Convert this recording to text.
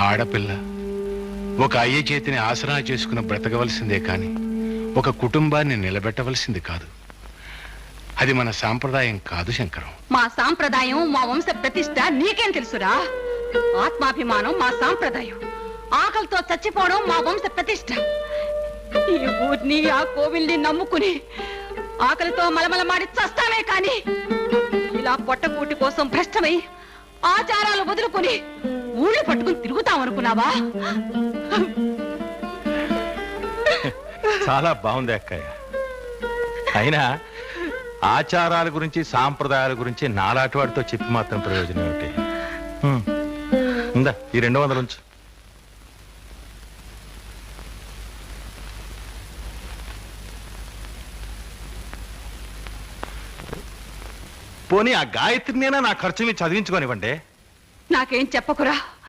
ఆడపిల్ల ఒక అయ్య చేతిని ఆసరా చేసుకుని బ్రతకవలసిందే కాని ఒక కుటుంబాన్ని నిలబెట్టవలసింది కాదు. అది మన సాంప్రదాయం కాదు శంకరం. మా సాంప్రదాయం, మా వంశ ప్రతిష్ట నీకేం తెలుసురా? ఆత్మాభిమానం మా సాంప్రదాయం, ఆకలితో చచ్చిపోవడం మా వంశ ప్రతిష్ట. ఈ ఊరిని, ఆ కోవిల్ని నమ్ముకుని ఆకలితో మలమలమాడి చస్తామే కాని ఇలా పొట్టకూటి కోసం భ్రష్టమై ఆచారాలు వదులుకుని ఊళ్ళు పట్టుకుని తిరుగుతామనుకున్నావా? చాలా బాగుంది అక్కయ్య. అయినా ఆచారాల గురించి, సాంప్రదాయాల గురించి నాలాంటి వాడితో చెప్పి మాత్రం ప్రయోజనం ఏమిటి? ఉందా ఈ 200 ఉంచు. పోనీ ఆ గాయత్రినేనా నా ఖర్చు మీద చదివించుకోనివ్వండి. నాకేం చెప్పకురా.